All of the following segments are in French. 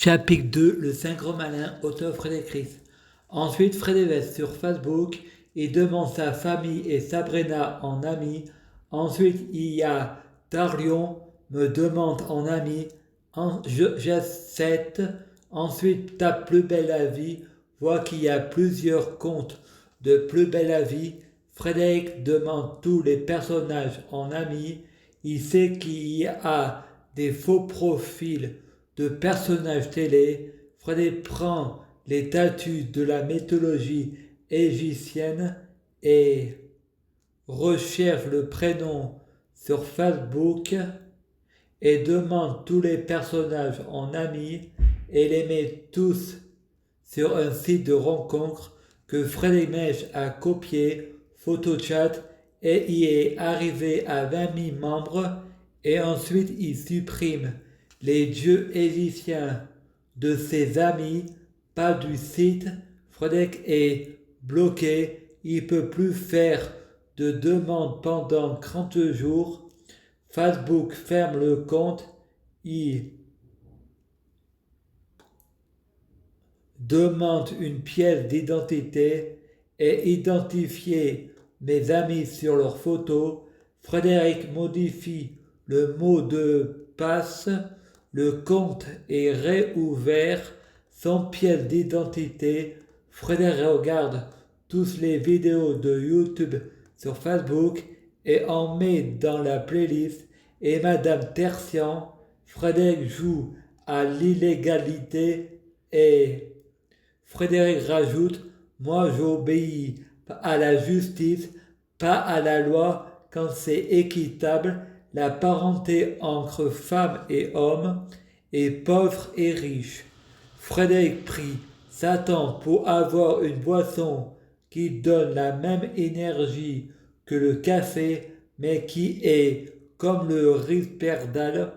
Chapitre 2, le Saint Gros Malin, auteur Frédéric Ries. Ensuite, Frédéric sur Facebook, il demande sa famille et Sabrina en ami. Ensuite, il y a Darion, me demande en ami. J'accepte. Ensuite, tape Plus belle la vie, voit qu'il y a plusieurs comptes de Plus belle la vie. Frédéric demande tous les personnages en ami. Il sait qu'il y a des faux profils de personnages télé. Frédéric prend les statues de la mythologie égyptienne et recherche le prénom sur Facebook et demande tous les personnages en amis et les met tous sur un site de rencontre que Frédéric Mèche a copié, PhotoChat, et y est arrivé à 20 000 membres et ensuite il supprime les dieux égyptiens de ses amis, pas du site. Frédéric est bloqué, il ne peut plus faire de demande pendant 30 jours. Facebook ferme le compte, il demande une pièce d'identité et identifier mes amis sur leurs photos. Frédéric modifie le mot de passe, le compte est réouvert sans pièce d'identité. Frédéric regarde toutes les vidéos de YouTube sur Facebook et en met dans la playlist. Et Madame Tertian, Frédéric joue à l'illégalité et Frédéric rajoute: moi j'obéis à la justice, pas à la loi quand c'est équitable. La parenté entre femme et homme est pauvre et riche. Frédéric prie Satan pour avoir une boisson qui donne la même énergie que le café, mais qui est comme le risperdal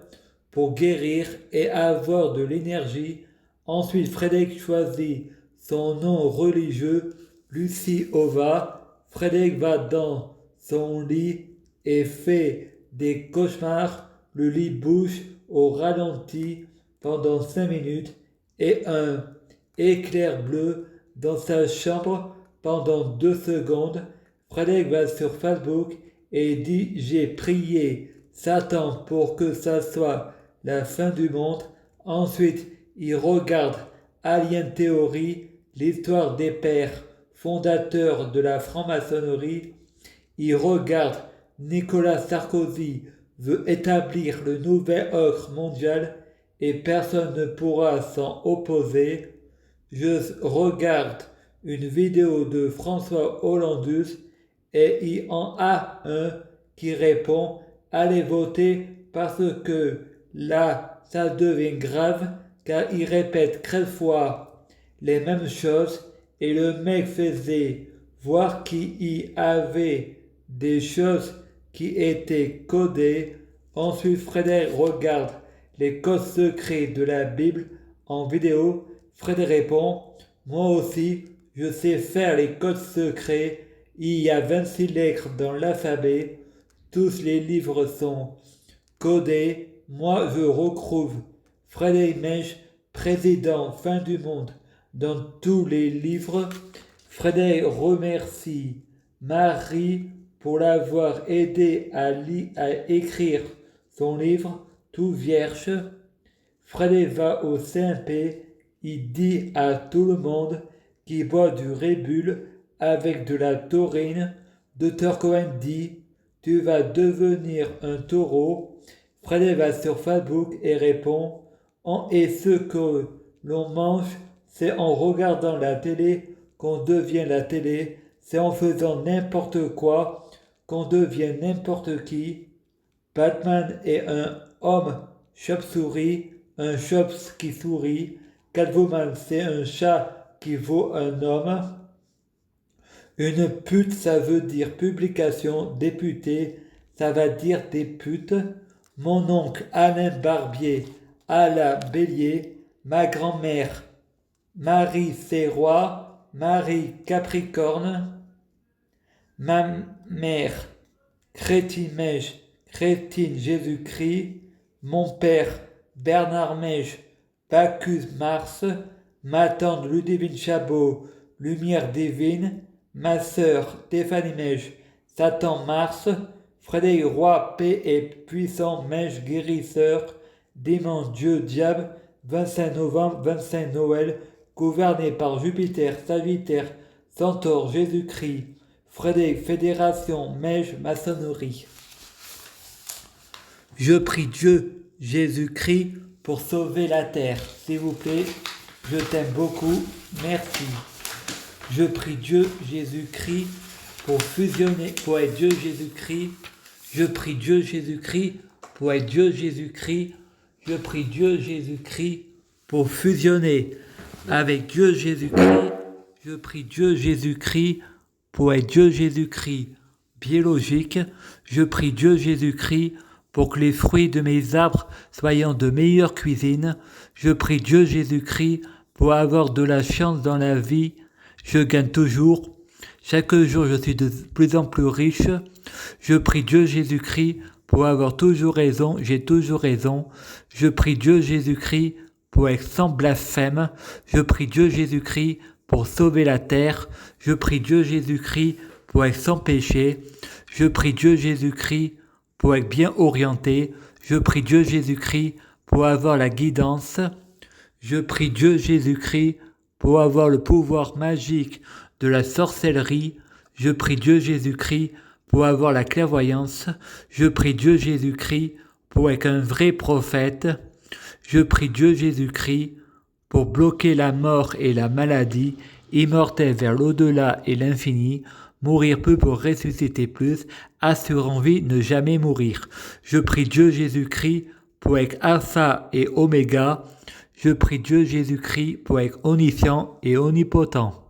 pour guérir et avoir de l'énergie. Ensuite, Frédéric choisit son nom religieux, Lucie Ova. Frédéric va dans son lit et fait des cauchemars. Le lit bouge au ralenti pendant 5 minutes et un éclair bleu dans sa chambre pendant 2 secondes. Frédéric va sur Facebook et dit: j'ai prié Satan pour que ça soit la fin du monde. Ensuite, il regarde Alien Theory, l'histoire des pères fondateurs de la franc-maçonnerie. Il regarde Nicolas Sarkozy veut établir le nouvel ordre mondial et personne ne pourra s'en opposer. Je regarde une vidéo de François Hollandus et il y en a un qui répond: allez voter parce que là ça devient grave, car il répète 13 fois les mêmes choses et le mec faisait voir qu'il y avait des choses qui étaient codées. Ensuite, Frédéric regarde les codes secrets de la Bible en vidéo. Frédéric répond: moi aussi, je sais faire les codes secrets. Il y a 26 lettres dans l'alphabet. Tous les livres sont codés. Moi, je retrouve Frédéric Mèche, président fin du monde, dans tous les livres. Frédéric remercie Marie pour l'avoir aidé à écrire son livre Tout Vierge. Frédéric va au CMP, il dit à tout le monde qu'il boit du Red Bull avec de la taurine. Dr Cohen dit: tu vas devenir un taureau. Frédéric va sur Facebook et répond: et ce que l'on mange, c'est en regardant la télé qu'on devient la télé, c'est en faisant n'importe quoi qu'on devient n'importe qui. Batman est un homme chauve-souris, un chauve qui sourit. Catwoman, c'est un chat qui vaut un homme. Une pute, ça veut dire publication. Député, ça va dire des putes. Mon oncle Alain Barbier à la Bélier. Ma grand-mère Marie Serrois, Marie Capricorne. Ma mère Chrétine Mèche, Chrétine Jésus-Christ. Mon père Bernard Mèche, Bacchus Mars, ma tante Ludivine Chabot, lumière divine, ma sœur Stéphanie Mèche, Satan Mars, Frédéric Roy, paix et puissant, Mèche guérisseur, dimanche Dieu diable, 25 novembre, 25 Noël, gouverné par Jupiter, Sagittaire, Centaure, Jésus-Christ, Frédéric, Fédération, Mèche, maçonnerie. Je prie Dieu, Jésus-Christ, pour sauver la terre. S'il vous plaît, je t'aime beaucoup, merci. Je prie Dieu, Jésus-Christ, pour fusionner, pour être Dieu, Jésus-Christ. Je prie Dieu, Jésus-Christ, pour être Dieu, Jésus-Christ. Je prie Dieu, Jésus-Christ, pour fusionner avec Dieu, Jésus-Christ. Je prie Dieu, Jésus-Christ, pour être Dieu, Jésus-Christ biologique. Je prie Dieu, Jésus-Christ, pour que les fruits de mes arbres soient de meilleure cuisine. Je prie Dieu, Jésus-Christ, pour avoir de la chance dans la vie. Je gagne toujours. Chaque jour, je suis de plus en plus riche. Je prie Dieu, Jésus-Christ, pour avoir toujours raison. J'ai toujours raison. Je prie Dieu, Jésus-Christ, pour être sans blasphème. Je prie Dieu, Jésus-Christ, pour sauver la terre. Je prie Dieu, Jésus-Christ, pour être sans péché. Je prie Dieu, Jésus-Christ, pour être bien orienté. Je prie Dieu, Jésus-Christ, pour avoir la guidance. Je prie Dieu, Jésus-Christ, pour avoir le pouvoir magique de la sorcellerie. Je prie Dieu, Jésus-Christ, pour avoir la clairvoyance. Je prie Dieu, Jésus-Christ, pour être un vrai prophète. Je prie Dieu, Jésus-Christ, pour bloquer la mort et la maladie, immortel vers l'au-delà et l'infini, mourir peu pour ressusciter plus, assurant vie, ne jamais mourir. Je prie Dieu, Jésus-Christ, pour être Alpha et Oméga. Je prie Dieu, Jésus-Christ, pour être omniscient et omnipotent.